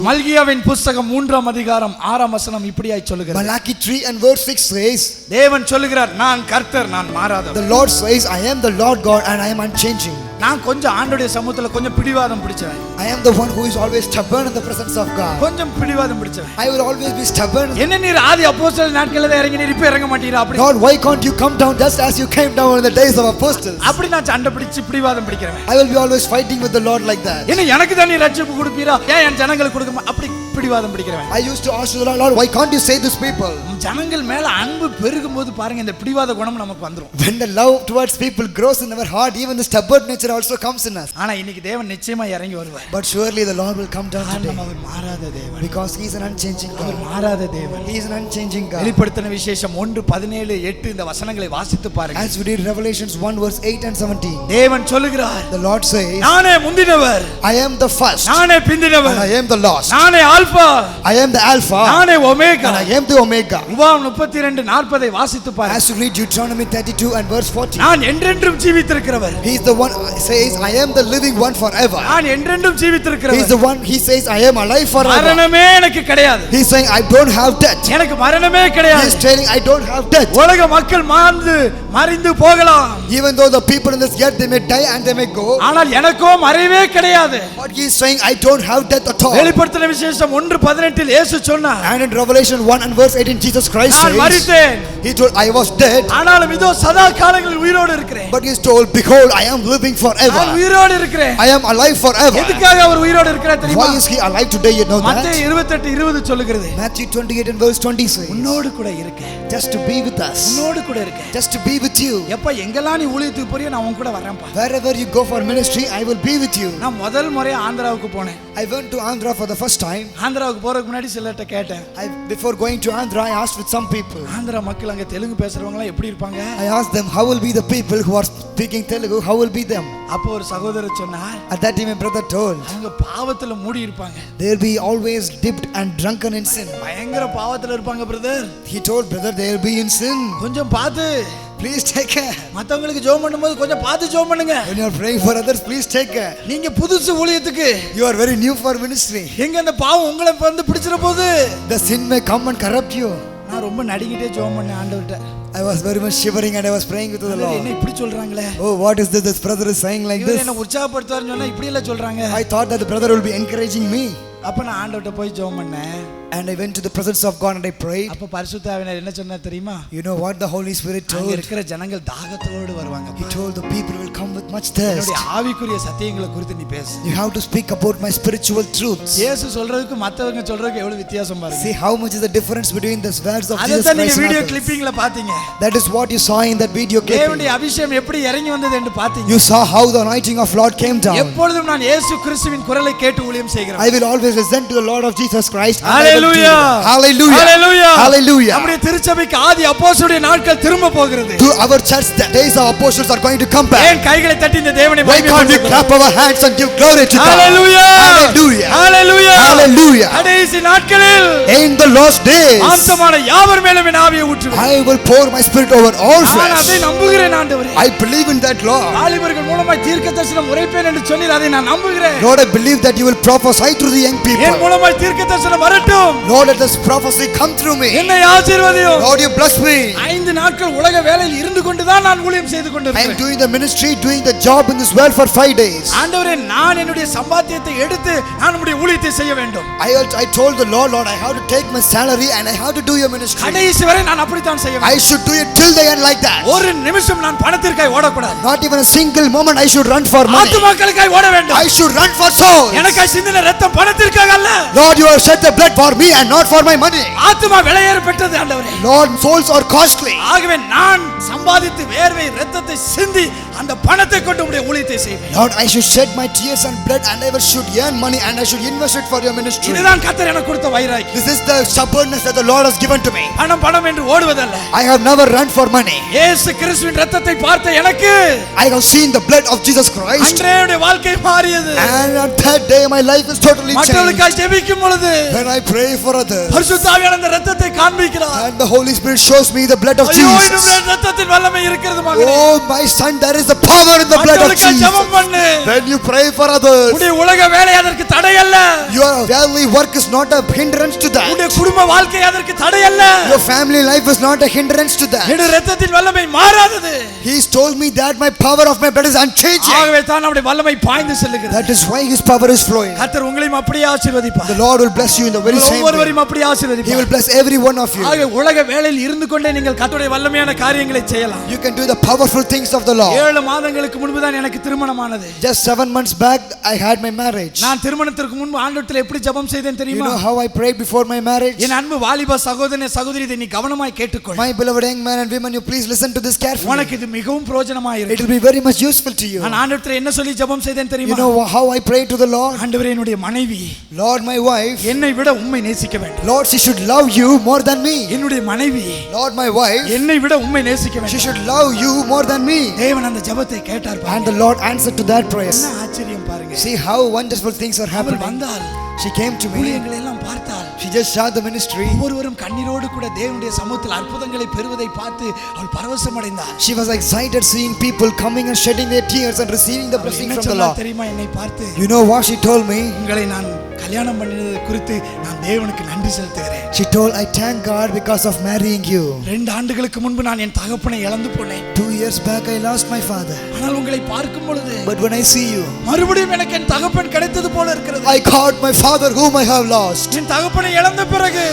மல்கியாவின் புத்தகம் 3ஆம் அதிகாரம் 6ஆம் வசனம் இப்படியாய் சொல்லுகிறது. Malachi 3 and verse 6 says, தேவன் சொல்லுகிறார், நான் கர்த்தர், நான் மாறாதவர். the Lord says, I am the Lord God and I am unchanging. நான் கொஞ்சம் ஆண்டவருடைய சமூகத்துல கொஞ்சம் பிடிவாதம் பிடிச்சவன். I am the one who is always stubborn in the presence of God. கொஞ்சம் பிடிவாதம் பிடிச்சவன். I will always be stubborn. என்ன நீர் ஆதி அப்போஸ்தலர் நாட்களில தான் இறங்கி நீர் இப்ப இறங்க மாட்டீரா அப்படி? Lord, why can't you come down just as you came down in the days of apostles? அப்படி நான் சண்டை பிடிச்சு பிடிவாதம் பிடிக்கிறேன். I will be always fighting with the Lord like that. என்ன எனக்கு தான் நீ ரட்சிப்பு கொடுப்பீரா? ஏன் என் ஜனங்களுக்கு கொடுக்க அப்படி பிடிவாதம் பிடிக்கிறவன். I used to ask the Lord, Lord, why can't you save these people? ஜனங்கள் மேல அன்பு பெருகும்போது பாருங்க இந்த பிடிவாத குணம் நமக்கு வந்துரும். When the love towards people grows in our heart, even the stubborn nature also comes in us. ஆனா இன்னைக்கு தேவன் நிச்சயமா இறங்கி வருவார். But surely the Lord will come down today. அவர் மாறாத தேவன். Because he is an unchanging God. அவர் மாறாத தேவன். He is an unchanging God. வெளிப்படுத்தின விசேஷம் 1:17-8 இந்த வசனங்களை வாசித்து பாருங்க. As we read Revelations 1 verse 8 and 17. தேவன் சொல்லுகிறார், The Lord says, நானே முந்தினவர், I am the first. நானே பிந்தினவர், And I am the last. நானே alpha, I am the Alpha. நானே omega. And I am the Omega. உபாகம் 32:40 வாசித்து பாருங்க. As you read Deuteronomy 32 and verse 40. நான் என்றென்றும் ஜீவித்திருக்கிறவர். He is the one says, I am the living one forever. நான் என்றென்றும் He is ஜீவித்திருக்கிறவர். the one, he says, I am alive forever. மரணமே எனக்கு கிடையாது. He is saying, I don't have death. எனக்கு மரணமே He கிடையாது. is telling, I don't have death. உலக மக்கள் மறிந்து போகலாம். Even though the people in this earth, they may die and they may go. ஆனால் எனக்கோ மறைவே கிடையாது. But he is saying, I don't have death at all. வெளிப்படுத்தின விசேஷம் 1:18 இயேசு சொன்னார், And in Revelation 1 and verse 18, Jesus Christ நான் says, மரித்தேன், he told, I was dead. ஆனாலும் இதோ சதா காலங்களில் உயிரோடு இருக்கிறேன். But he is told, behold, I am living நான் forever. உயிரோடு இருக்கிறேன். I am alive forever. எதுக்காக அவர் உயிரோடு இருக்கிறார் தெரியுமா? Why is he alive today? You know that? மத்தேயு 28:20 சொல்லுகிறது, Matthew 28 and verse 20 says, உன்னோடு கூட இருக்கேன். just to be with us. உன்னோடு கூட இருக்கேன். Just to be with you. எப்ப எங்கெல்லாம் நீ ஊழியத்துக்கு போறியோ நான் உன் கூட வரேன்ப்பா. Wherever you go for ministry, I will be with you. நான் முதல் முறை ஆந்திராவுக்கு போனேன். I went to Andhra for the first time. ஆந்திராவுக்கு போறதுக்கு முன்னாடி சிலர்ட்ட கேட்டேன். Before going to Andhra, I asked with some people. Andhra மக்கள் அங்க தெலுங்கு பேசுறவங்க எல்லாம் எப்படி இருப்பாங்க? I asked them, how will be the people who are speaking Telugu? How will be them? அப்போ ஒரு சகோதரர் சொன்னார், At that time, my brother told, அவங்க பாவத்துல மூடி இருப்பாங்க. they'll be always dipped and drunken in sin. பயங்கர பாவத்துல இருப்பாங்க brother. He told, brother, they'll be in sin. கொஞ்சம் பார்த்து, Please take care. மத்தவங்களுக்கு ஜெபம் பண்ணும்போது கொஞ்சம் பார்த்து ஜெபம் பண்ணுங்க. When you are praying for others, please take care. நீங்க புதுசு ஊழியத்துக்கு, You are very new for ministry. எங்க அந்த பாவம் உங்களை வந்து பிடிச்சிர போகுது. The sin may come and corrupt you. நான் ரொம்ப நடிக்கிட்டே ஜெபம் பண்ணேன் ஆண்டவர்ட்ட. I was very much shivering and I was praying with the என்ன Lord. இப்படி சொல்றாங்களே? Oh, what is this? This brother is saying like இவர் this. என்ன உற்சாகப்படுத்துவாருன்னு சொன்னா இப்படி எல்லாம் சொல்றாங்க. I thought that the brother will be encouraging me. அப்ப நான் ஆண்டவர்ட்ட போய் ஜெபம் பண்ணேன். And I went to the presence of God and I prayed. அப்ப பரிசுத்த ஆவியானவர் என்ன சொன்னார் தெரியுமா? You know what the Holy Spirit அங்க told? இருக்கிற ஜனங்கள் தாகத்தோடு வருவாங்க. He told the people will come with much thirst. என்னுடைய ஆவிக்குரிய சத்தியங்களை குறித்து நீ பேசு. You have to speak about my spiritual truths. இயேசு சொல்றதுக்கு மத்தவங்க சொல்றதுக்கு எவ்வளவு வித்தியாசம் பாருங்க. See how much is the difference between the words of Jesus அததான் நீங்க Christ and வீடியோ others. கிளிப்பிங்ல பாத்தீங்க. That is what you saw in that video தேவனுடைய clip. அபிஷேகம் எப்படி இறங்கி வந்தது என்று பாத்தீங்க. You saw how the anointing of Lord came down. எப்பொழுதும் நான் இயேசு கிறிஸ்துவின் குரலை கேட்டு ஊழியம் செய்கிறேன். I will always listen to the Lord of Jesus Christ. Hallelujah. Hallelujah. Hallelujah. Hallelujah. நம்முடைய திருச்சபைக்கு ஆதி அப்போஸ்தலருடைய நாட்கள் திரும்ப போகிறது. To our church, the days of apostles are going to come back. ஏன் கைகளை தட்டி இந்த தேவனை Why can't we மகிமைப்படுத்துகிறோம்? clap our hands and give glory to God? Hallelujah. Hallelujah. Hallelujah. Hallelujah. கடைசி நாட்களில் In the last days, மாம்சமான யாவர் மேலும் என் ஆவியை ஊற்றுவேன். I will pour my spirit over all நான் அதை flesh. நம்புகிறேன் ஆண்டவரே. I believe in that, Lord. வாலிபர்கள் மூலமாய் தீர்க்கதரிசனம் உரைப்பேன் என்று சொன்னீர், அதை நான் நம்புகிறேன். Lord, I believe that you will prophesy through the young N people. மூலமாய் தீர்க்கதரிசனம் வரட்டும். Lord, let this prophecy come through me. என்னை ஆசீர்வதியும். Lord, you bless me. 5 நாட்கள் உலக வேலையில் இருந்து கொண்டுதான் நான் ஊழியம் செய்து I am கொண்டிருக்கிறேன். doing the ministry, doing the job in this world for 5 days. ஆண்டவரே, நான் என்னுடைய சம்பாத்தியத்தை எடுத்து நான் உம்முடைய ஊழியத்தை செய்ய வேண்டும். I told the Lord, I have to take my salary and I have to do your ministry. கடைசி வரை நான் அப்படித்தான் செய்ய வேண்டும். I should do it till the end like that. ஒரு நிமிஷம் நான் பணத்திற்காய் ஓடக்கூடாது. Not even a single moment I should run for money. ஆத்துமாக்களுக்காய் ஓட வேண்டும். I should run for souls. எனக்காய் சிந்தின ரத்தம் பணத்திற்காக அல்ல. Lord, you have shed the blood for me and not for my money. ஆத்துமா விலையேற பெற்றது ஆண்டவரே. Lord, souls are costly. ஆகவே நான் சம்பாதித்து வேர்வை ரத்தத்தை சிந்தி அந்த பணத்தை கொண்டு உம்முடைய ஊழியத்தை செய்வேன். Lord, I should shed my tears and blood and I should earn money and I should invest it for your ministry. இதுதான் கர்த்தர் எனக்கு கொடுத்த வைராக்கியம். This is the stubbornness that the Lord has given to me. பணம் பணம் என்று ஓடுவதல்ல. I have never run for money. இயேசு கிறிஸ்துவின் ரத்தத்தை பார்த்த எனக்கு I have seen the blood of Jesus Christ. அன்றைய வாழ்க்கை மாறியது. And on that day my life is totally changed. மற்றவர்களுக்காய் ஜெபிக்கும் பொழுது When I pray for others பரிசுத்த ஆவியானவர் அந்த ரத்தத்தை காண்பிக்கிறார். and the Holy Spirit shows me the blood of ஐயோ, Jesus. இந்த ரத்தத்தின் வல்லமை இருக்கிறது மகனே. Oh my son, there is the power with the blood of மற்றவர்களுக்கு Jesus. ஜெபம் பண்ணு. When you pray for others, உன்னுடைய உலக வேலை அதற்கு தடை அல்ல. your daily work is not a hindrance to that. உன்னுடைய குடும்ப வாழ்க்கை அதற்கு தடை அல்ல. Your family life is not a hindrance to that. என்னுடைய இரத்தத்தின் வல்லமை மாறாதது. He's told me that my power of my blood is unchanging. ஆகவே தான் நம்முடைய வல்லமை பாய்ந்து செல்லுகிறது. That is why his power is flowing. கர்த்தர் உங்களையும் அப்படியே ஆசீர்வதிப்பார். The Lord will bless you in the very same way. ஒவ்வொருவரையும் அப்படியே He will ஆசீர்வதிப்பார். bless every one of you. ஆகவே உலக வேளையில் இருந்து கொண்டே நீங்கள் கர்த்தருடைய வல்லமையான காரியங்களை செய்யலாம். You can do the powerful things of the Lord. 7 மாதங்களுக்கு முன்பு தான் எனக்கு திருமணமானது. Just 7 months back, I had my marriage. நான் திருமணத்திற்கு முன்பு ஆண்டவரிடத்தில் எப்படி ஜெபம் செய்தேன் You தெரியுமா? know how I prayed before my marriage? என் அன்பு வாலிப சகோதரனே சகோதரி, இதை நீ கவனமாய் கேட்டுக்கொள். My beloved young man and women, you please listen to this carefully. உனக்கு இது மிகவும் பிரயோஜனமாய் It இருக்கும். will be very much useful to you. நான் ஆண்டவரிடத்தில் என்ன சொல்லி ஜெபம் செய்தேன் You தெரியுமா? know how I prayed to the Lord? ஆண்டவரே, என்னுடைய மனைவி Lord, my wife, என்னை விட உம்மை நேசிக்க வேண்டும். Lord, she should love you more than me. என்னுடைய மனைவி Lord, my wife, என்னை விட உம்மை நேசிக்க she வேண்டும். should love you more than me. தேவன் அந்த ஜெபத்தை கேட்டார் And பாருங்க. the Lord answered to that prayer. என்ன ஆச்சரியம் பாருங்க. See how wonderful things are அவள் happening. வந்தால் She came to me. ஊழியங்களை எல்லாம் பார்த்தாள். She just saw the ministry. ஒவ்வொருவரும் கண்ணீரோடு கூட தேவனுடைய சமூகத்தில் அற்புதங்களை பெறுவதை பார்த்து அவள் பரவசம் அடைந்தாள். She was excited seeing people coming and shedding their tears and receiving the blessing என்ன from the சொன்னா Lord. தெரியுமா? என்னை பார்த்து, You know what she told me? உங்களை நான் கல்யாணம் பண்ணினது குறித்து நான் தேவனுக்கு நன்றி செலுத்துகிறேன். She told, I thank God because of marrying you. 2 ஆண்டுகளுக்கு முன்பு நான் என் தகப்பனை இழந்து போனேன். 2 years back I lost my father. ஆனால் உங்களை பார்க்கும் பொழுது But when I see you, மறுபடியும் எனக்கு என் தகப்பன் கிடைத்தது போல இருக்கிறது. I caught my father whom I have lost. என் தகப்பனை இழந்த பிறகு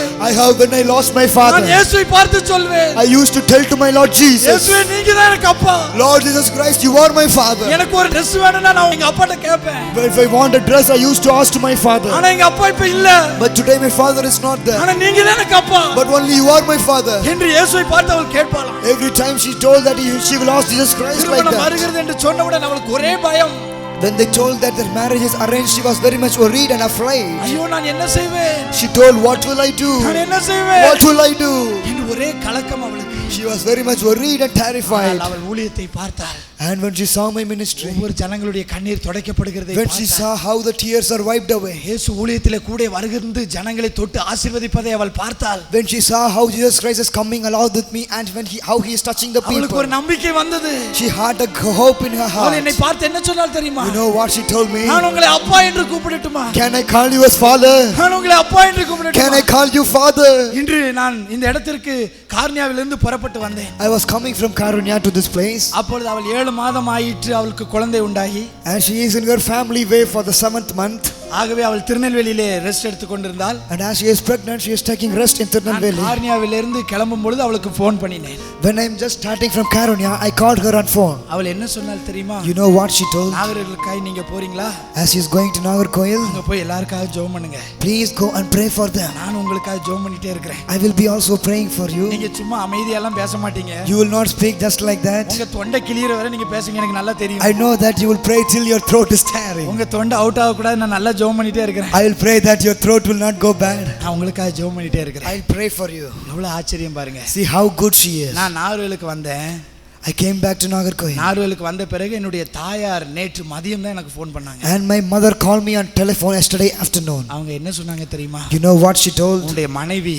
When I lost my நான் father, இயேசுவை பார்த்து சொல்வேன், I used to tell to my Lord Jesus, இயேசுவே நீங்க தான் எனக்கு அப்பா. Lord Jesus Christ, you are my father. எனக்கு ஒரு Dress வேணும்னா நான் எங்க அப்பாட்ட கேட்பேன். But if I want a dress, I used to ask to my father. ஆனா எங்க அப்பா இப்ப இல்ல. But today my father is not there. ஆனா நீங்க தான் எனக்கு அப்பா. But only you are my father. என்று இயேசுவை பார்த்து அவள் கேட்பாளாம். Every time she told that she will ask Jesus Christ like திருமணம் that. வருகிறது என்று சொன்னவுடன் அவளுக்கு ஒரே பயம். When they told that their marriage is arranged, she was very much worried and afraid. ஐயோ நான் என்ன செய்வேன்? She told, what will I do? நான் என்ன செய்வேன்? What will I do? என்று ஒரே கலக்கம் அவளுக்கு. She was very much worried and terrified. அவள் ஊழியத்தை பார்த்தாள். And when she saw my ministry, ஒவ்வொரு ஜனங்களுடைய கண்ணீர் துடைக்கப்படுகிறதை when she saw how the tears are wiped away, இயேசு ஊழியத்திலே கூட வருகிறது ஜனங்களை தொட்டு ஆசீர்வதிப்பதை அவள் பார்த்தாள். when she saw how Jesus Christ is coming along with me and how he is touching the அவளுக்கு people, ஒரு நம்பிக்கை வந்தது. she had a hope in her அவள் heart. என்னை பார்த்து என்ன சொன்னாள் தெரியுமா? You know what she told me? நான் உங்களை அப்பா என்று கூப்பிடட்டுமா? Can I call you as father? நான் உங்களை அப்பா என்று Can கூப்பிடட்டுமா? I call you father? இன்று நான் இந்த இடத்திற்கு கார்னியாவிலிருந்து புறப்பட்டு வந்தேன். I was coming from Karunya to this place. அப்பொழுது அவள் 7 மாதம் ஆயிற்று, அவளுக்கு குழந்தை உண்டாகி. And she is in her family way for the 7th month. ஆகவே அவள் திருநெல்வேலியிலே ரெஸ்ட் எடுத்துக் கொண்டிருந்தாள். And as she is pregnant, she is taking rest in Tirunelveli. கார்னியாவிலிருந்து கிளம்பும் பொழுது அவளுக்கு ஃபோன் பண்ணினேன். When I am just starting from Karunya, I called her on phone. அவள் என்ன சொன்னாள் தெரியுமா? You know what she told? நாகர்களுக்காய் நீங்க போறீங்களா? As she is going to Nagarkoil, அங்க போய் எல்லாருக்காக ஜெபம் பண்ணுங்க. please go and pray for them. நான் உங்களுக்காக ஜெபம் பண்ணிட்டே இருக்கிறேன். I will be also praying for you. நீங்க சும்மா அமைதியாலாம் பேச மாட்டீங்க. You will not speak just like that. உங்க தொண்டை கிளியற வரை நீங்க பேசுங்க, எனக்கு நல்லா தெரியும். I know that you will pray till your throat is tearing. உங்க தொண்டை அவுட் ஆக கூடாது, நான் நல்லா ஜெபம் பண்ணிட்டே இருக்கிறேன். I will pray that your throat will not go bad. நான் உங்களுக்காக ஜெபம் பண்ணிட்டே இருக்கிறேன். I will pray for you. எவ்வளவு ஆச்சரியம் பாருங்க. See how good she is. நான் நாகர்வேலுக்கு வந்தேன். I came back to Nagarkoil. நாகர்வேலுக்கு வந்த பிறகு என்னுடைய தாயார் நேற்று மதியம் தான் எனக்கு ஃபோன் பண்ணாங்க. And my mother called me on telephone yesterday afternoon. அவங்க என்ன சொன்னாங்க தெரியுமா? You know what she told? உன்னுடைய மனைவி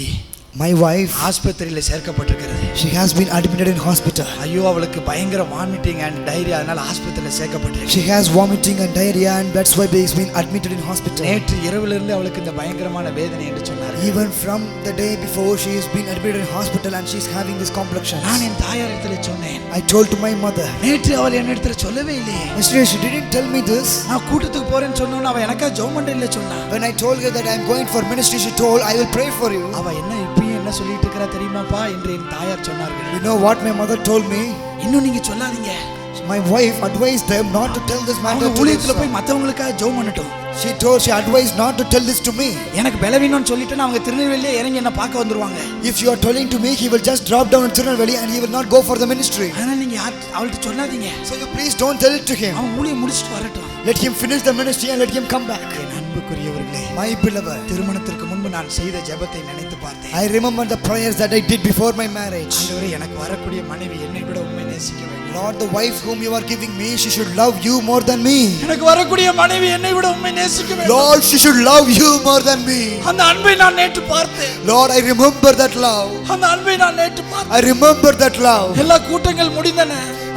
My wife, ஆஸ்பத்திரியில சேர்க்கப்பட்டிருக்கிறது. she has been admitted in hospital. ஐயோ அவளுக்கு பயங்கர வாமிட்டிங் அண்ட் டயரியா, அதனால ஆஸ்பத்திரியில சேர்க்கப்பட்டிருக்கு. She has vomiting and diarrhea and that's why she has been admitted in hospital. நேற்று இரவுல இருந்து அவளுக்கு இந்த பயங்கரமான வேதனை என்று சொன்னார். Even from the day before she has been admitted in hospital and she is having this complexion. நான் என் தாயாரிடத்துல சொன்னேன். I told to my mother. நேற்று அவள் என்னிடத்துல சொல்லவே இல்லையே. Yesterday she didn't tell me this. நான் கூட்டத்துக்கு போறேன்னு சொன்னோம், அவ எனக்கா ஜெபம் பண்ணல சொன்னா. When I told her that I am going for ministry, she told I will pray for you. அவ என்ன இப்ப என்ன சொல்லிட்டு இருக்கறா தெரியுமாப்பா என்று என் தாயார் சொன்னார்கள். You know what my mother told me? இன்னும் நீங்க சொல்லாதீங்க. My wife advised them not to tell this matter to ஊழியத்துல them. போய் மத்தவங்களுக்காக ஜெபம் பண்ணட்டும். She advised not to tell this to me. எனக்கு பலவீனம்னு சொல்லிட்டேன்னா அவங்க திருநெல்வேலியிலே இறங்கி என்ன பார்க்க வந்துருவாங்க. If you are telling to me, he will just drop down in Tirunelveli and he will not go for the ministry. அதனால நீங்க அவள்ட்ட சொல்லாதீங்க. So you please don't tell it to him. அவன் ஊழியம் முடிச்சிட்டு வரட்டும். Let him finish the ministry and let him come back. என் அன்புக்குரியவர்களே, My beloved, திருமணத்திற்கு முன்பு நான் செய்த ஜெபத்தை நினைத்து பார்த்தேன். I remember the prayers that I did before my marriage. ஆண்டவரே, எனக்கு வரக்கூடிய மனைவி என்னை விட உம்மை நேசிக்க வேண்டும். Lord, the wife whom you are giving me, she should love you more than me. எனக்கு வரக்கூடிய மனைவி என்னை விட உம்மை நேசிக்க வேண்டும். Lord, she should love you more than me. அந்த அன்பை நான் நேற்று பார்த்தேன். Lord, I remember that love. அந்த அன்பை நான் நேற்று பார்த்தேன். I remember that love. எல்லா கூட்டங்கள் முடிந்தன.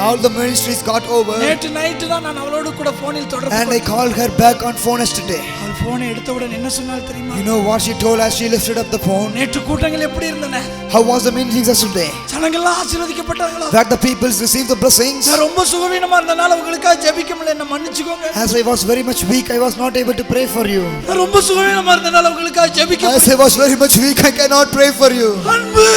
All the ministries got over. நேற்று நைட் தான் நான் அவளோடு கூட போனில் தொடர்பு And I called her back on phone yesterday. அவள் போனை எடுத்தவுடன் என்ன சொன்னாள் தெரியுமா? You know what she told as she lifted up the phone? நேற்று கூட்டங்கள் எப்படி இருந்தன? How was the meetings yesterday? ஜனங்கள் ஆசீர்வதிக்கப்பட்டாங்களா? That the people received the blessings. நான் ரொம்ப சுகவீனமா இருந்தனால உங்களுக்காக ஜெபிக்க முடியல, என்ன மன்னிச்சுக்கோங்க. As I was very much weak, I was not able to pray for you. நான் ரொம்ப சுகவீனமா இருந்தனால உங்களுக்காக ஜெபிக்க முடியல. As I was very much weak, I cannot pray for you. அன்பு.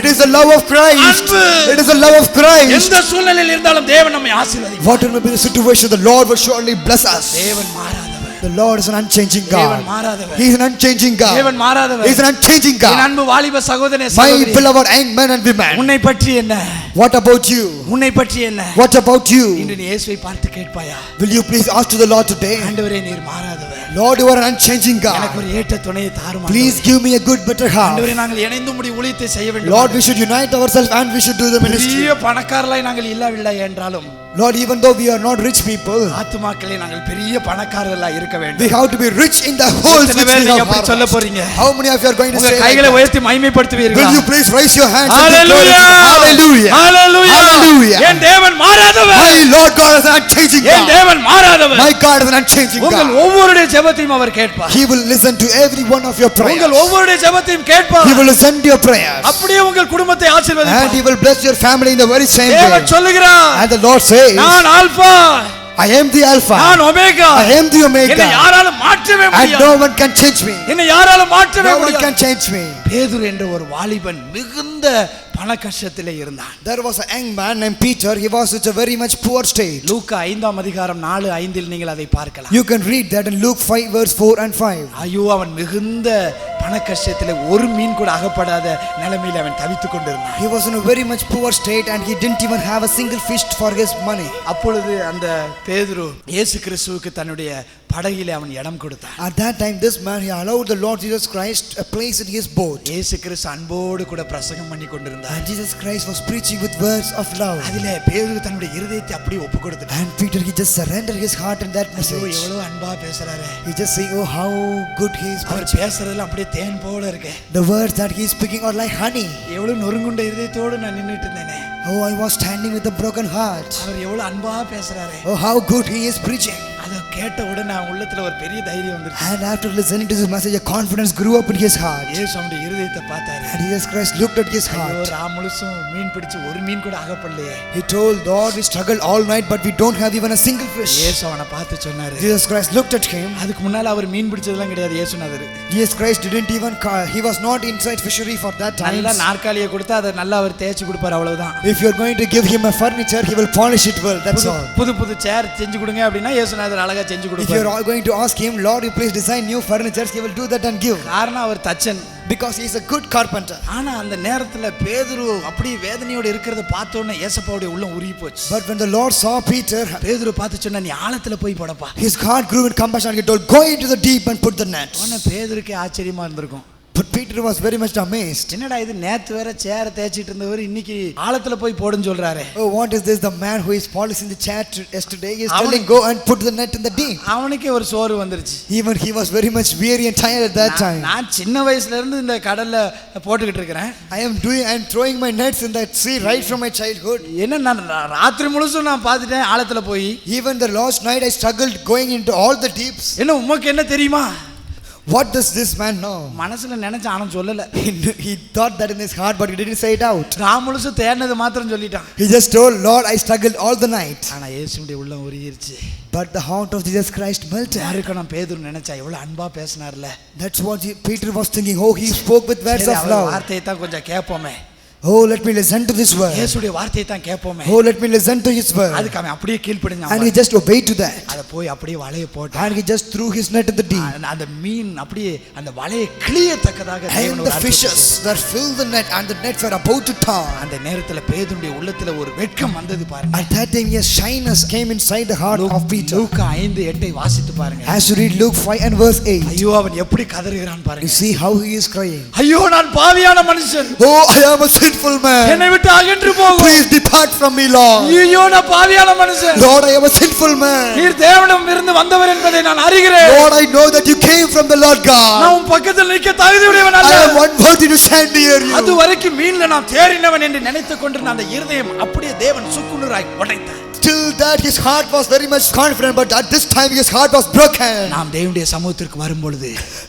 It is the love of Christ. அன்பு. It is the love of Christ. எந்த சூழ்நிலையில் இருந்தாலும் தேவன் நம்மை ஆசீர்வதிப்பார். Whatever may be the situation, the Lord will surely bless us. தேவன் மாறாதவர். The Lord is an unchanging தேவன் God. மாறாதவர். He is an unchanging God. தேவன் மாறாதவர். He is an unchanging N God. அன்பு வாலிப சகோதரனே My சகோதரி, beloved young men and women. உன்னை பற்றி என்ன? What about you? உன்னை பற்றி என்ன? What about you? இன்று நீ இயேசுவை பார்த்து கேட்பாயா? Will you please ask to the Lord today? ஆண்டவரே நீர் மாறாதவர். Lord, you are an unchanging எனக்கு God. ஒரு ஏற்ற துணையை தாரும். Please give me a good, better heart. ஆண்டவரே நாங்கள் இணைந்து உம்முடைய ஊழியத்தை செய்ய வேண்டும். Lord, we should unite ourselves and we should do the ministry. பெரிய பணக்காரர்களாய் நாங்கள் இல்லவில்லை என்றாலும் Lord, even though we are not rich people, ஆத்துமாக்களே நாங்கள் பெரிய பணக்காரர்களாய் இருக்க we வேண்டும். have to be rich in the whole எத்தனை பேர் நீங்க அப்படி சொல்ல போறீங்க? How many of you are going to உங்க say கைகளை like உயர்த்தி மகிமைப்படுத்துவீர்களா? Will you please raise your hands and declare hallelujah! it? Hallelujah! Hallelujah! Hallelujah! என் தேவன் மாறாதவர். My Lord God is an unchanging N God. தேவன் மாறாதவர். My God is an unchanging உங்கள் God. ஒவ்வொருடைய ஜெபத்தையும் அவர் கேட்பார். He will listen to every one of your prayers. உங்கள் ஒவ்வொருடைய ஜெபத்தையும் கேட்பார். He will listen to your prayers. அப்படியே உங்கள் குடும்பத்தை And ஆசீர்வதிப்பார். He will bless your family in the very same தேவன் way. சொல்லுகிறார், And the Lord says, நான் alpha, I am the Alpha. நான் ஒமேகா. I am the என்னை Omega. யாராலும் மாற்றவே And முடியாது. no one can change me. என்னை யாராலும் மாற்றவே No one முடியாது. can change me. பேதுரு என்ற ஒரு வாலிபன் மிகுந்த பண கஷ்டத்திலே இருந்தான். There was a young man named Peter. He was in a very much poor state. லூக்கா 5ஆம் அதிகாரம் 4:5 நீங்கள் அதை பார்க்கலாம். You can read that in Luke 5 verse 4 and 5. ஐயோ, அவன் மிகுந்த பண கஷ்டத்திலே ஒரு மீன் கூட அகப்படாத நிலைமையில் அவன் தவித்துக் கொண்டிருந்தான். He was in a very much poor state and he didn't even have a single fish for his money. அப்பொழுது அந்த பேதுரு இயேசு கிறிஸ்துவுக்கு தன்னுடைய படகிலே அவன் இடம் கொடுத்தான். At that time this man, he allowed the Lord Jesus Christ a place in his boat. இயேசு கிறிஸ்து அன்போடு கூட பிரசங்கம் பண்ணி கொண்டிருந்தார். And Jesus Christ was preaching with words of love. அதிலே பேதுரு தன்னுடைய இருதயத்தை அப்படியே ஒப்பு கொடுத்தான். And Peter, he just surrendered his heart in that ஐயோ, message. எவ்வளவு அன்பா பேசுறாரு. He just saying, oh how good he is our preaching. பேசுறதுல அப்படியே தேன் போல இருக்கு. The words that he is speaking are like honey. எவ்வளவு நொறுங்குண்ட இருதயத்தோடு நான் நின்னுட்டு இருந்தேனே. Oh, I was standing with a broken heart. அவர் எவ்வளவு அன்பா பேசுறாரு. Oh, how good he is preaching. அத கேட்ட உடனே அவன் உள்ளத்துல ஒரு பெரிய தைரியம் வந்துருச்சு. And after listening to this message, a confidence grew up in his heart. இயேசு அவனுடைய இருதயத்தை பார்த்தாரு. And Jesus Christ looked at his ஐயோ, heart. ரா முழுசும் மீன் பிடிச்சு ஒரு மீன் கூட அகப்படலையே. He told, Lord, we struggled all night, but we don't have even a single fish. இயேசு அவனை பார்த்து சொன்னாரு. Jesus Christ looked at him. அதுக்கு முன்னால அவர் மீன் பிடிச்சதெல்லாம் கிடையாது. இயேசுனாரு. Jesus Christ didn't even, he was not inside fishery for that time. நல்லா நாற்காலியை கொடுத்தா அதை நல்லா அவர் தேய்ச்சி கொடுப்பார், அவ்வளவுதான். If you're going to give him a furniture, he will polish it well, that's all. புது புது சேர் செஞ்சு கொடுங்க அப்படின்னா இயேசுநாதர் அழகா செஞ்சு If கொடுப்பார். you're all going to ask him, Lord, you please design new furniture, he will do that and give. காரணம் அவர் தச்சன். Because he is a good carpenter. ஆனா அந்த நேரத்துல பேதுரு அப்படியே வேதனையோட இருக்கிறத பார்த்த உடனே ஏசப்பாவுடைய உள்ளம் உருகி போச்சு. But when the Lord saw Peter, பேதுரு பார்த்து சொன்னா, நீ ஆழத்துல போய் போடப்பா. his heart grew in compassion and he told, go into the deep and put the net. உடனே பேதுருக்கே ஆச்சரியமா இருந்திருக்கும். But Peter was very much amazed. என்னடா இது, நேத்து வேற சேர தேய்ச்சிட்டு இருந்தவர் இன்னைக்கு ஆழத்துல போய் போடுன்னு சொல்றாரு. Oh, what is this? The man who is polishing the chair yesterday is telling, go and put the net in the deep. அவனுக்கே ஒரு சோறு வந்துருச்சு. Even he was very much weary and tired at that time. நான் சின்ன வயசுல இருந்து இந்த கடல்ல போட்டுக்கிட்டு இருக்கிறேன். I am throwing my nets in that sea right from my childhood. என்ன நான் ராத்திரி முழுசும் நான் பார்த்துட்டேன் ஆழத்துல போய். Even the last night I struggled going into all the deeps. என்ன உமக்கு என்ன தெரியுமா? What does this man know? மனசுல நினைச்ச ஆனா சொல்லல. He thought that in his heart, but he didn't say it out. நான் முழுசு தேடினது மாத்திரம் சொல்லிட்டான். He just told, Lord, I struggled all the night. ஆனா இயேசுவுடைய உள்ளம் உருகிருச்சு. But the heart of Jesus Christ melted. யாருக்கணும் பேதுரு நினைச்சா எவ்வளவு அன்பா பேசினார்ல. That's what Peter was thinking. Oh, he spoke with words of love. வார்த்தையை தான் கொஞ்சம் கேட்போமே. Oh, let me listen to this word. இயேசுடைய வார்த்தையை தான் கேட்போமே. Oh, let me listen to his word. அதுக்கு அவன் அப்படியே கீழ்ப்படிஞ்சான். And he just obeyed to that. அத போய் அப்படியே வலைய போட்டான். And he just threw his net in the deep. அந்த மீன் அப்படியே அந்த வலையை கிழியத்தக்கதாக And the fishes that filled the net and the nets were about to turn. அந்த நேரத்துல பேதுருடைய உள்ளத்துல ஒரு வெட்கம் வந்தது பாருங்க. At that time, yes, shyness came inside the heart of Peter. லூக்கா 5:8 வாசித்து பாருங்க. As you read Luke 5 and verse 8, ஐயோ, அவன் எப்படி கதறுகிறான் you பாருங்க. see how he is crying. ஐயோ, நான் பாவியான மனுஷன். Oh, I am a sinner. sinful man. என்னை விட்டு அகன்று போகும். Please depart from me, Lord. ஐயோ நான் பாவியான மனுஷன். Lord, I am a sinful man. நீர் தேவனிடம் இருந்து வந்தவர் என்பதை நான் அறிகிறேன். Lord, I know that you came from the Lord God. நான் உன் பக்கத்தில் நிற்க தகுதியுடையவன் அல்ல. I am unworthy to stand near you. அது வரைக்கும் மீன்ல நான் தேறினவன் என்று நினைத்துக் கொண்டிருந்த அந்த இருதயம் அப்படியே தேவன் சுக்குநூறாய் உடைத்தார். Till that his heart was very much confident, but at this time his heart was broken. நாம் தேவனுடைய சமூகத்திற்கு வரும் பொழுது,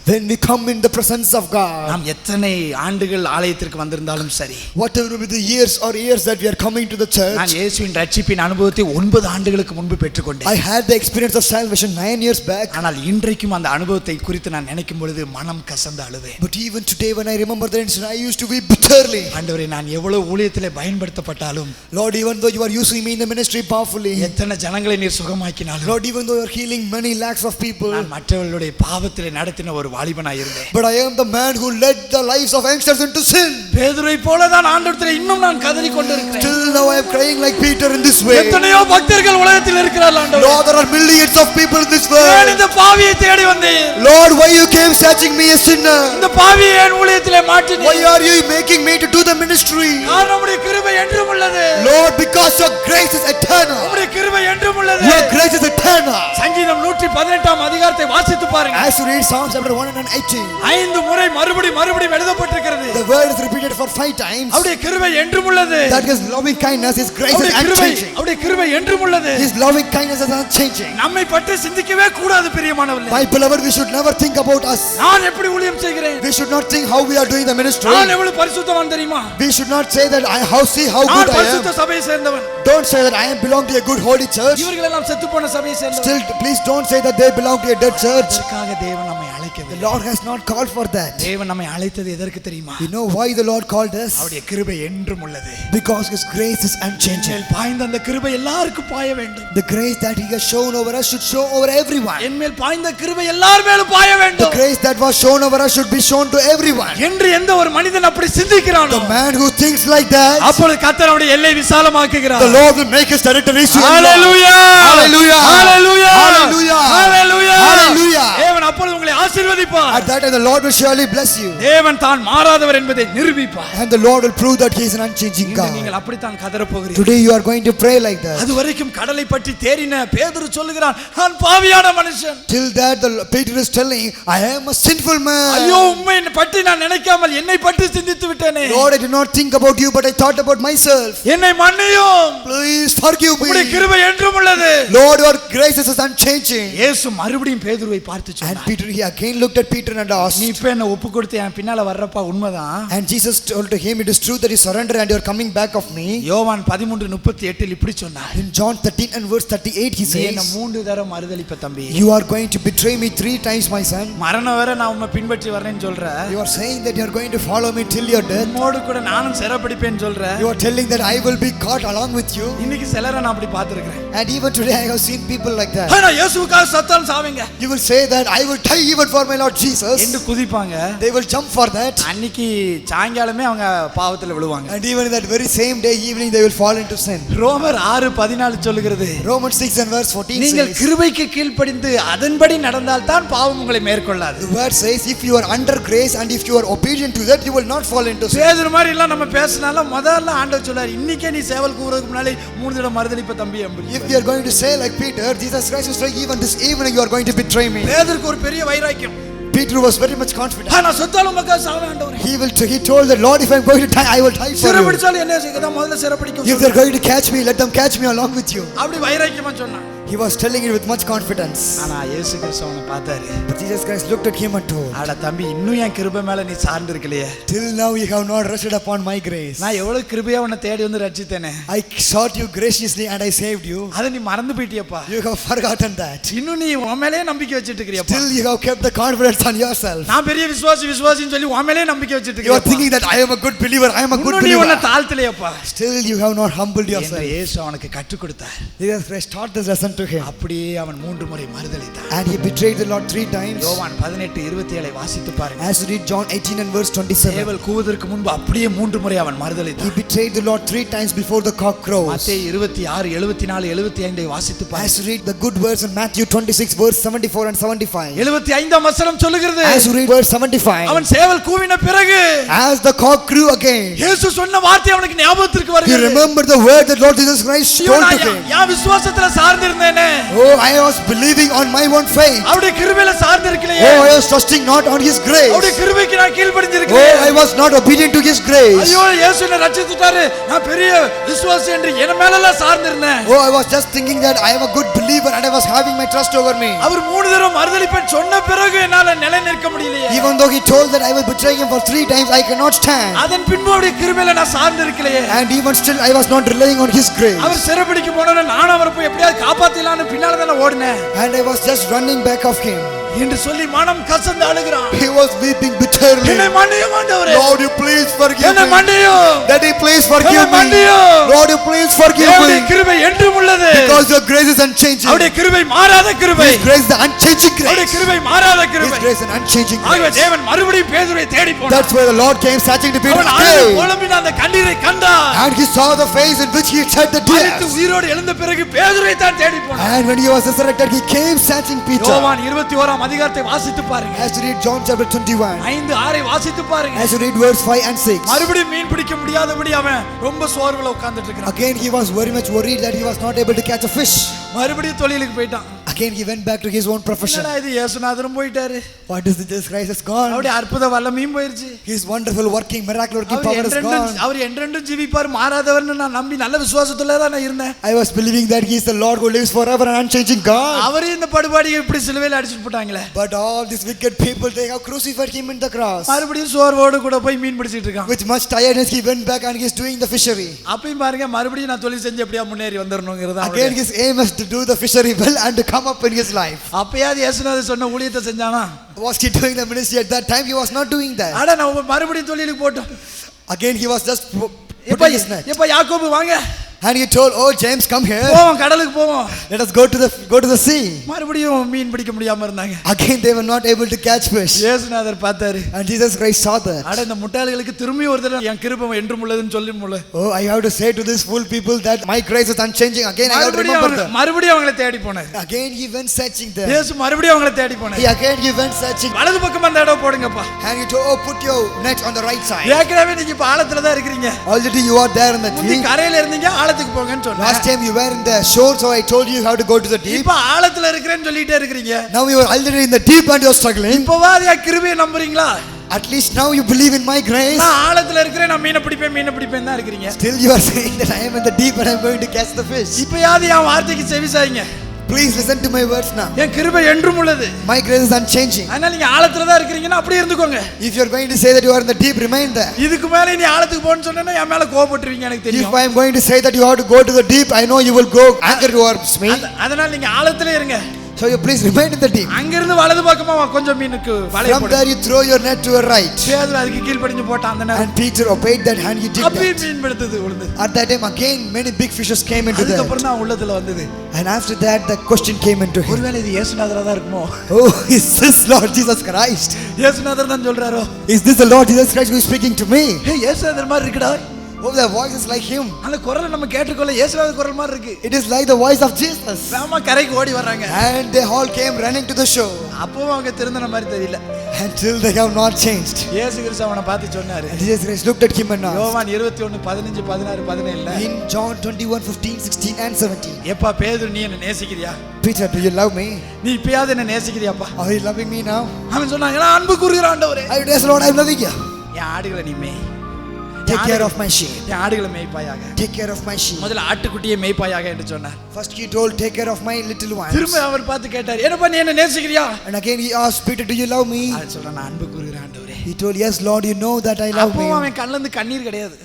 when we come in the presence of God, நாம் எத்தனை ஆண்டுகள் ஆலயத்திற்கு வந்திருந்தாலும் சரி, whatever be the years or years that we are coming to the church, நான் இயேசுவின் ரட்சிப்பின் அனுபவத்தை 9 ஆண்டுகளுக்கு முன்பு பெற்றுக்கொண்டேன். I had the experience of salvation 9 years back. ஆனால் இன்றைக்கும் அந்த அனுபவத்தை குறித்து நான் நினைக்கும் பொழுது மனம் கசந்து அழுவேன். But even today when I remember the incident, I used to weep bitterly. ஆண்டவரே, நான் எவ்வளவு ஊழியத்திலே பயன்படுத்தப்பட்டாலும், Lord, even though you are using me in the ministry powerfully, எத்தனை ஜனங்களை நீர் சுகமாக்கினாலும், Lord, even though you are healing many lakhs of people, நான் மற்றவர்களுடைய பாவத்திலே நடத்தின ஒரு வாலிபனாய் இருந்தேன். but I am the man who led the lives of youngsters into sin. பேதுருவை போல தான் ஆண்டவரிடத்திலே இன்னும் நான் கதறிக் கொண்டிருக்கிறேன். Till now I am crying like Peter in this way. எத்தனையோ பக்தர்கள் உலகத்தில் இருக்கிறார்கள் ஆண்டவரே. Lord, there are millions of people in this ஏன் world. இந்த பாவியை தேடி வந்தீர்? Lord, why you came searching me a sinner? இந்த பாவியை என் ஊழியத்திலே மாற்றினீர். Why are you making me to do the ministry? காரணம் உம்முடைய கிருபை என்றும் உள்ளது. Lord, because your grace is eternal. உம்முடைய கிருபை என்றும் உள்ளது. Your grace is eternal. சங்கீதம் 118 அதிகாரத்தை வாசித்து பாருங்க. As you read Psalms chapter 118, 5 முறை மறுபடியும் எழுதப்பட்டிருக்கிறது. the word is repeated for 5 times. அவருடைய கிருபை என்றும் உள்ளது. That His loving kindness, His grace is unchanging. அவருடைய கிருபை என்றும் உள்ளது. His loving kindness is unchanging. நம்மை பற்றி சிந்திக்கவே கூடாது பிரியமானவர்களே. My beloved, we should never think about us. நான் எப்படி ஊழியம் செய்கிறேன்? We should not think how we are doing the ministry. நான் எவ்வளவு பரிசுத்தவான் தெரியுமா? We should not say that how நான் good I பரிசுத்த am. சபையை சேர்ந்தவன். Don't say that I am belong to a good holy church. இவர்கள் எல்லாம் செத்துப்போன சபையை சேர்ந்தவன். Still, please don't say that they belong to a dead church. அதற்காக தேவன் நம்மை The அழைக்கவில்லை. Lord has not called for that. தேவன் நம்மை அழைத்தது எதற்கு தெரியுமா? You know why the Lord called us? அவருடைய கிருபை என்றும் உள்ளது. Because His grace is unchanging. என்மேல் பாய்ந்த அந்த கிருபை எல்லாருக்கும் பாய வேண்டும். The grace that He has shown over us should show over everyone. என்மேல் பாய்ந்த கிருபை எல்லார் மேலும் பாய The வேண்டும். grace that was shown over us should be shown to everyone. என்று எந்த ஒரு மனிதன் அப்படி சிந்திக்கிறானோ, The man who thinks like that, அப்பொழுது கர்த்தர் அவருடைய எல்லை விசாலமாக்குகிறார். the Lord will make His territory so enlarged. Hallelujah! Hallelujah! Hallelujah! Hallelujah! Hallelujah! Hallelujah! தேவன் அப்பொழுது உங்களை ஆசீர்வதிப்பார். At that time the Lord will surely bless you. தேவன் தான் மாறாதவர் என்பதை நிரூபிப்பார். And the Lord will prove that He is an unchanging இன்று God. நீங்கள் அப்படித்தான் கதறப் போகிறீர்கள். Today you are going to pray like that. அதுவரைக்கும் கடலை பற்றி தேறின பேதுரு சொல்லுகிறான், நான் பாவியான மனுஷன். Till that Peter is telling, I am a sinful man. ஐயோ, உம்மை பற்றி நான் நினைக்காமல் என்னை பற்றி சிந்தித்து விட்டேனே. Lord, I did not think about you, but I thought about myself. என்னை மன்னியும். Please forgive உம்முடைய me. கிருபை என்றும் உள்ளது. Lord, your grace is unchanging. இயேசு மறுபடியும் பேதுருவை பார்த்து And சொன்னார், Peter, he again looked at Peter and asked, நீ இப்ப என்ன ஒப்பு கொடுத்து என் பின்னால வர்றப்பா உண்மைதான். and Jesus told to him, it is true that you surrender and you are coming back of me. யோவான் 13:38 இப்படி சொன்னார், In John 13 and verse 38 he நீ என்ன says, 3 தரம் மறுதலிப்ப தம்பி. you are going to betray me 3 times, my son. மரணம் வரை நான் உம்மை பின்பற்றி வரேன்னு சொல்ற. You are saying that you are going to follow me till your death. உம்மோடு கூட நானும் சிறைப்பிடிப்பேன்னு சொல்ற. You are telling that I will be caught along with you. இன்னைக்கு சிலரை நான் அப்படி பார்த்திருக்கிறேன். And even today I have seen people like that. நான் இயேசுவுக்காக சத்தாலும் சாவீங்க You will say that I will die even for my Lord Jesus. என்று குதிப்பாங்க. They will jump for that. அன்னைக்கு சாயங்காலமே அவங்க பாவத்துல விழுவாங்க. And even in that very same day evening they will fall into sin. ரோமர் 6:14 சொல்லுகிறது, Romans 6 and verse 14 நீங்கள் says, கிருபைக்கு கீழ்ப்படிந்து அதன்படி நடந்தால் தான் பாவம் உங்களை மேற்கொள்ளாது. the word says, if you are under grace and if you are obedient to that, you will not fall into sin. பேதுரு மாதிரி எல்லாம் நம்ம பேசினாலும் முதல்ல ஆண்டவர் சொல்றார், இன்னைக்கே நீ சேவல் கூவுறதுக்கு முன்னாலே 3 தடவை மறுதலிப்ப தம்பி. If we are going to say like Peter, Jesus Christ is like, even this evening you are going to betray me. பேதுருக்கு ஒரு பெரிய வைராக்கியம். Peter was very much confident. நான் சொத்தாலும் மக்கா சாவே ஆண்டவரே. He told the Lord, if I am going to die, I will die for you. சிறைப்பிடிச்சாலும் என்ன செய்யலாம், முதல்ல சிறைப்பிடிக்கும். If they are going to catch me, let them catch me along with you. அப்படி வைராக்கியமா சொன்னான். He was telling it with much confidence. ஆனா இயேசு கிறிஸ்து அவனை பார்த்தாரு. But Jesus Christ looked at him and told, அட தம்பி, இன்னும் என் கிருபை மேல நீ சார்ந்து இருக்கலையே. till now you have not rested upon my grace. நான் எவ்வளவு கிருபையா உன்னை தேடி வந்து ரட்சித்தேனே. I sought you graciously and I saved you. அத நீ மறந்து போயிட்டியப்பா. You have forgotten that. இன்னும் நீ உன் மேலயே நம்பிக்கை வச்சிட்டு இருக்கறியப்பா. Still you have kept the confidence on yourself. நான் பெரிய விசுவாசின்னு சொல்லி உன் மேலயே நம்பிக்கை வச்சிட்டு You are இருக்கறியப்பா. thinking that I am a good believer, I am a good இன்னும் நீ உன்னை believer. தாழ்த்தலையப்பா. Still you have not humbled yourself. இயேசு அவனுக்கு கற்றுக் கொடுத்தார். Jesus Christ taught this lesson to to him. அப்படியே அவன் 3 முறை மறுதலித்தான். And he betrayed the Lord 3 times. யோவான் 18:27 வாசித்து பாருங்க. As you read John 18 and verse 27. சேவல் கூவுவதற்கு முன்பு அப்படியே 3 முறை அவன் He மறுதலித்தான். betrayed the Lord 3 times before the cock crows. மத்தேயு 26 74 75 வாசித்து As பாருங்க. you read the good verse in Matthew 26 verse 74 and 75. 75ஆம் வசனம் சொல்லுகிறது, As you read verse 75. அவன் சேவல் கூவின பிறகு As the cock crew again. இயேசு சொன்ன வார்த்தை அவனுக்கு ஞாபகத்திற்கு He வருகிறது. remembered the word that Lord Jesus Christ told to him. யா விசுவாசத்துல சார்ந்திருந்தேனே. Oh, I was believing on my own faith. அவருடைய கிருபையில சார்ந்திருக்கலையே. Oh, I was trusting not on his grace. அவருடைய கிருபைக்கு நான் Oh, கீழ்ப்படிஞ்சிருக்கேன். I was not obedient to his grace. ஐயோ இயேசு என்னை ரட்சித்துட்டாரு, நான் பெரிய விசுவாசி என்று என் மேலலாம் சார்ந்திருந்தேன். Oh, I was just thinking that I am a good believer and I was having my trust over me. அவர் 3 தடவை மறுதலிப்பேன் சொன்ன பிறகு என்னால நிலை நிற்க முடியலையே. Even though he told that I will betray him for 3 times, I cannot stand. அதன் பின்பு அவருடைய கிருபையில நான் சார்ந்திருக்கலையே. And even still, I was not relying on his grace. அவர் சிறைபிடிக்க போனவன நான் அவரை போய் எப்படியாவது காப்பாத்திடலாம்னு பின்னால தான ஓடினேன். And I was just running back of him. என்று சொல்லி மனம் கசந்து அழுகிறான். He was weeping bitterly. என்னை மன்னியும் ஆண்டவரே. Lord, you please forgive என்னை me. மன்னியும். Daddy, please forgive என்னை me. மன்னியும். Lord, you please forgive அவருடைய me. கிருபை என்றும் உள்ளது. Because your grace is unchanging. அவருடைய கிருபை மாறாத கிருபை. His grace is the unchanging அவருடைய grace. கிருபை மாறாத His கிருபை. grace is an unchanging ஆகவே grace. தேவன் மறுபடியும் பேதுருவை தேடி போனார். That's where the Lord came searching to Peter அவன் அழுது again. புலம்பின அந்த கண்ணீரை கண்டார். And he saw the face in which he had shed the மரித்து tears. உயிரோடு எழுந்த பிறகு பேதுருவை தான் தேடி போனார். And when he was resurrected, he came searching Peter. யோவான் 21ஆம் அதிகாரத்தை வாசித்து பாருங்க. As you read John chapter 21. 5:6 வாசித்து பாருங்க. As you read verse 5 and 6. மறுபடியும் மீன் பிடிக்க முடியாதபடி அவன் ரொம்ப சோர்வுல உட்கார்ந்துட்டு இருக்கான். Again he was very much worried that he was not able to catch a fish. மறுபடியும் தொழிலுக்கு போயிட்டான். Again he went back to his own profession. என்னடா இது இயேசுநாதரும் போயிட்டாரு. What is this? Christ has gone. அவருடைய அற்புத வல்லமையும் போயிருச்சு. His wonderful working, miracle working power is gone. அவர் என்றென்றும் ஜீவிப்பார் மாறாதவர்னு நான் நம்பி நல்ல விசுவாசத்துல தான் நான் இருந்தேன். I was believing that he is the Lord who lives forever and unchanging God. அவரே இந்த படுபாடியை இப்படி சிலுவையில அடிச்சிட்டு போட்டாங்களே. But all these wicked people, they have crucified him in the cross. மறுபடியும் சோர்வோடு கூட போய் மீன் பிடிச்சிட்டு இருக்கான். With much tiredness he went back and he is doing the fishery. அப்பயும் பாருங்க மறுபடியும் நான் தொழில் செஞ்சு எப்படியா முன்னேறி வந்துறணும்ங்கறத. Again his aim is to do the fishery well and to come up in his life. அப்பயாவது இயேசுநாதர் சொன்ன ஊழியத்தை செஞ்சானா? Was he doing the ministry at that time? He was not doing that. அட நான் மறுபடியும் தொழிலுக்கு போட்டோம். Again he was just putting his net. எப்ப யாக்கோபு வாங்க. And he told, oh James, come here. போவோம் கடலுக்கு போவோம். Let us go to the sea. மறுபடியும் மீன் பிடிக்க முடியாம இருந்தாங்க. Again they were not able to catch fish. இயேசுநாதர் பார்த்தாரு. And Jesus Christ saw that. அட இந்த முட்டாள்களுக்கு திரும்பி ஒரு தடவை என் கிருபை என்றும் உள்ளதுன்னு சொல்லி முள்ள. Oh, I have to say to these fool people that my grace is unchanging. Again I have to remember that. மறுபடியும் அவங்களை தேடி போனார். Again he went searching there. இயேசு மறுபடியும் அவங்களை தேடி போனார். Again he went searching. வலது பக்கம் அந்த இடம் போடுங்கப்பா. And he told, oh, put your net on the right side. ஏற்கனவே நீங்க இப்ப ஆழத்துல தான் இருக்கீங்க. Already you are there in the முந்தி deep. கரையில இருந்தீங்க ஆழத்துக்கு போங்கன்னு சொன்னார். Last time you were in the shore, so I told you how to go to the deep. இப்ப ஆழத்துல இருக்கறேன்னு சொல்லிட்டே இருக்கீங்க. Now you are already in the deep and you are struggling. இப்பவாது என் கிருபையை நம்புறீங்களா? At least now you believe in my grace. நான் ஆழத்துல இருக்கறேன், நான் மீனை பிடிப்பேன் தான் இருக்கீங்க. Still you are saying that I am in the deep and I am going to catch the fish. இப்பயாவது என் வார்த்தைக்கு செவிசாய்ங்க. Please listen to my words now. என் கிருபை என்றும் உள்ளது. My grace is unchanging. அதனால நீங்க ஆழத்துல தான் இருக்கீங்கன்னா அப்படியே இருந்துக்கோங்க. If you are going to say that you are in the deep, remain there. இதுக்கு மேல நீ ஆழத்துக்கு போன்னு சொன்னேன்னா என் மேல கோபப்பட்டுருவீங்க எனக்கு தெரியும். If I am going to say that you have to go to the deep, I know you will go anger towards me. அதனால நீங்க ஆழத்துல இருங்க. So you please remain in the deep. அங்க இருந்து வலது பக்கமா கொஞ்சம் மீனுக்கு வலை போடு. From there you throw your net to your right. பேதுரு அதுக்கு கீழ் படிஞ்சு போட்டான் அந்த நேரம். And Peter obeyed that and he did அப்படியே that. மீன் பிடித்தது விழுந்து. At that time again many big fishes came into அதுக்கு that. அப்புறம் தான் உள்ளத்துல வந்தது. And after that the question came into him. ஒருவேளை இது இயேசுநாதரா தான் இருக்குமோ? Oh, is this Lord Jesus Christ? இயேசுநாதர் தான் சொல்றாரோ? Is this the Lord Jesus Christ who is speaking to me? ஏய் இயேசுநாதர் மாதிரி இருக்குடா. Oh, the voice is like him. அந்த குரலை நம்ம கேட்டுக்கொள்ள இயேசுநாதர் குரல் மாதிரி இருக்கு. It is like the voice of Jesus. நாம கரைக்கு ஓடி வர்றாங்க. And they all came running to the shore. அப்பவும் அவங்க திருந்தன மாதிரி தெரியல. Until they have not changed. இயேசு கிறிஸ்து அவனை பார்த்து சொன்னாரு. And Jesus Christ looked at him and asked. யோவான் 21 15 16 17ல In John 21 15 16 and 17. எப்பா பேதுரு நீ என்ன நேசிக்கிறியா? Peter, do you love me? நீ இப்பயாவது என்ன நேசிக்கிறியாப்பா? Are you loving me now? அவன் சொன்னான் நான் அன்பு கூறுகிற ஆண்டவரே. I yes Lord, I am loving you. என் ஆடுகளை நீ மேய். Take care of my sheep. என் ஆடுகளை மேய்ப்பாயாக. Take care of my sheep. முதல்ல ஆட்டுக்குட்டியை மேய்ப்பாயாக என்று சொன்னார். First he told, take care of my little ones. திரும்ப அவர் பார்த்து கேட்டார் என்னப்பா நீ என்ன நேசிக்கிறியா? And again he asked Peter, do you love me? அவன் சொல்றான் நான் அன்பு கூறுகிற ஆண்டவரே. He told, yes Lord, you know that I love அப்பவும் you. அவன் கண்ணுல இருந்து கண்ணீர் கிடையாது.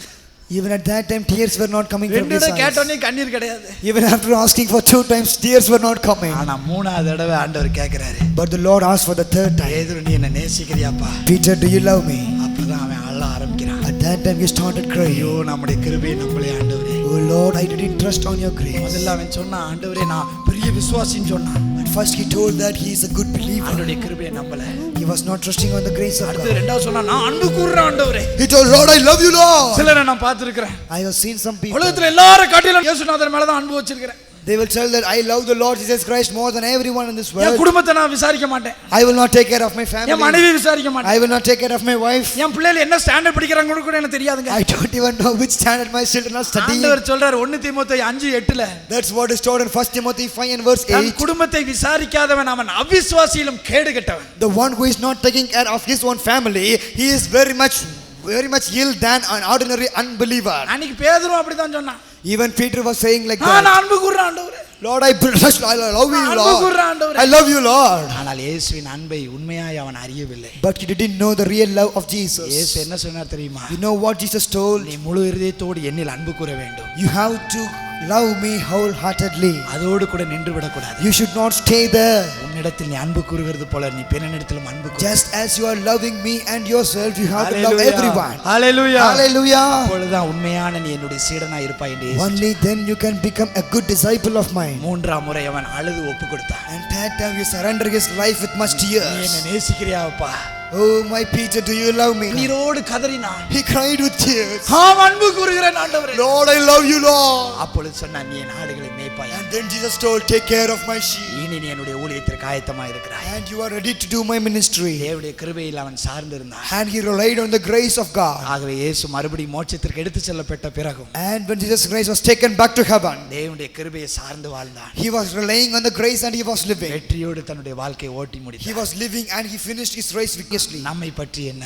Even at that time tears were not coming from ரெண்டு his தடவை eyes. கேட்டோனே கண்ணீர் கிடையாது. Even after asking for 2 times tears were not coming. ஆனா மூணாவது தடவை ஆண்டவர் கேக்குறாரு. But the Lord asked for the 3rd time. பேதுரு நீ என்ன நேசிக்கிறியாப்பா? Peter, do you love me? அப்பதான் அவன் அழ ஆரம்பிக்கிறான். At that time he started crying. ஐயோ நம்முடைய கிருபை நம்மளே ஆண்டவரே. Oh Lord, I didn't trust on your grace. முதல்ல அவன் சொன்னான், ஆண்டவரே நான் பெரிய விசுவாசின்னு சொன்னான். At first he told that he is a good believer. ஆண்டவருடைய கிருபையை நம்பல. He was not trusting on the grace of அடுத்து God. ரெண்டாவது சொன்னா, நான் அன்பு கூர்றேன் ஆண்டவரே. He told, Lord, I love you, Lord. சிலரை நான் பார்த்திருக்கிறேன். I have seen some people. உலகத்துல எல்லாரும் காட்டிலும் இயேசுநாதர் மேல தான் அன்பு வச்சிருக்கிறேன். They will tell that I love the Lord Jesus Christ more than everyone in this N world. குடும்பத்தை நான் விசாரிக்க மாட்டேன். I will not take care of my N family. மனைவி விசாரிக்க மாட்டேன். I will not take care of my wife. என் பிள்ளைகள் என்ன standard படிக்கிறாங்க கூட எனக்கு தெரியாதுங்க. I don't even know which standard my children are studying. ஆண்டவர் சொல்றார் 1 தீமோத்தேயு 5:8. That's what is taught in 1 Timothy 5 and verse தன் 8. குடும்பத்தை விசாரிக்காதவன் அவன் அவிசுவாசியிலும் கேடு கெட்டவன். The one who is not taking care of his own family, he is very much ill than an ordinary unbeliever. அன்னைக்கு பேதுரு அப்படிதான் சொன்னான். Even Peter was saying like நான் that. அன்பு கூர்றேன் ஆண்டவரே. Lord, I love you, அன்பு Lord. கூர்றேன் ஆண்டவரே. I love you, Lord. ஆனால் இயேசுவின் அன்பை உண்மையாய் அவன் அறியவில்லை. But he didn't know the real love of Jesus. இயேசு என்ன சொன்னார் தெரியுமா? You know what Jesus told? நீ முழு இதயத்தோடு என்னில் அன்பு கூர வேண்டும். You have to love me wholeheartedly. அதோடு கூட நின்று விடக்கூடாது. You should not stay there. உன்னிடத்தில் நீ அன்பு கூறுகிறது போல நீ பிறனிடத்திலும் அன்பு கூறு. Just as you are loving me and yourself, you have to love everyone. Hallelujah. Hallelujah. அப்பொழுதுதான் உண்மையான நீ என்னுடைய சீடனாய் இருப்பாய் என்று இயேசு. Only then you can become a good disciple of mine. மூன்றாம் முறை அவன் அழுது ஒப்பு கொடுத்தான். And that time you surrender his life with much நீ tears. என்னை நேசிக்கிறியா அப்பா? Oh my Peter, do you love me? நீரோடு கதறினான். He cried with tears. ஆம் அன்பு கூறுகிறேன் ஆண்டவரே. Lord, I love you, Lord. அப்பொழுது சொன்னான், நீ என் ஆடுகளை மேய்ப்பாய். And then Jesus told, take care of my sheep. இனி நீ என்னுடைய ஊழியத்திற்கு ஆயத்தமாய் இருக்கிறாய். And you are ready to do my ministry. தேவனுடைய கிருபையில் அவன் சார்ந்திருந்தான். And he relied on the grace of God. ஆகவே இயேசு மறுபடியும் மோட்சத்திற்கு எடுத்து செல்லப்பட்ட பிறகும் And when Jesus Christ was taken back to heaven, தேவனுடைய கிருபையை சார்ந்து வாழ்ந்தான். he was relying on the grace and he was living. வெற்றியோடு தன்னுடைய வாழ்க்கையை ஓட்டி He முடித்தான். was living and he finished his race victoriously. நம்மை பற்றி என்ன?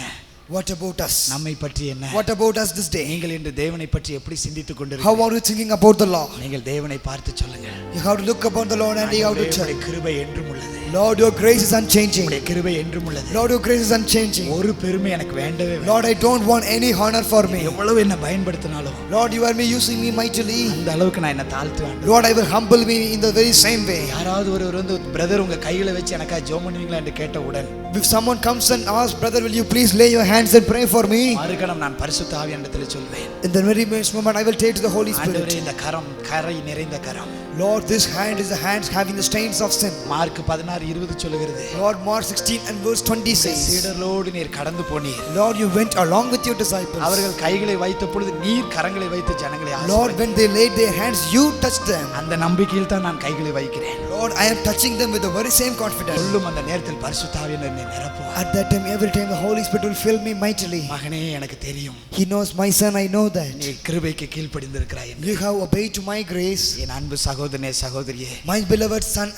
What about us? நம்மை பற்றி என்ன? What about us this day? நீங்கள் இன்று தேவனை பற்றி எப்படி சிந்தித்துக் How கொண்டிருக்கிறீர்கள்? are you thinking about the Lord? நீங்கள் தேவனை பார்த்து சொல்லுங்கள். You have to look upon the Lord and you have to tell, உம்முடைய கிருபை என்றும் உள்ளது. Lord, your grace is unchanging. உம்முடைய கிருபை என்றும் உள்ளது. Lord, your grace is unchanging. ஒரு பெருமை எனக்கு வேண்டவே வேண்டாம். Lord, I don't want any honor for me. எவ்வளவு என்ன பயன்படுத்தினாலும் Lord, you are me using me mightily. அந்த அளவுக்கு நான் என்ன தாழ்த்துவேன். Lord, I will humble me in the very same way. யாராவது ஒருவர் வந்து பிரதர் உங்க கையில வச்சு எனக்கா ஜெபம் பண்ணுவீங்களா என்று கேட்டவுடன் If someone comes and asks, brother, will you please lay your hands and pray for me? மறுகணம் நான் பரிசுத்த ஆவியானவரிடத்தில் சொல்வேன். In the very next moment, I will take to the Holy ஆண்டவரே Spirit. இந்த கரம் கரை நிறைந்த கரம். Lord, this hand is the hand having the stains of sin. Mark 16:20 சொல்லுகிறது. Lord, Mark 16 and verse 20 says, சீடரோடு நீர் கடந்து போனீர். Lord, you went along with your disciples. அவர்கள் கைகளை வைத்த பொழுது நீர் கரங்களை வைத்து ஜனங்களை Lord, ஆசீர்வதித்தீர். when they laid their hands, you touched them. அந்த நம்பிக்கையில் தான் நான் கைகளை வைக்கிறேன். Lord, I am touching them with the very same confidence. சொல்லும் அந்த நேரத்தில் பரிசுத்த ஆவியானவர் என்னை நிரப்புவார். At that time, every time, the Holy Spirit will fill me mightily. மகனே எனக்கு தெரியும். He knows, my son, I know that. நீ கிருபைக்கு கீழ்ப்படிந்திருக்கிறாய் என்று. You have obeyed to my grace. என் அன்பு சகோதரனே சகோதரியே, My beloved son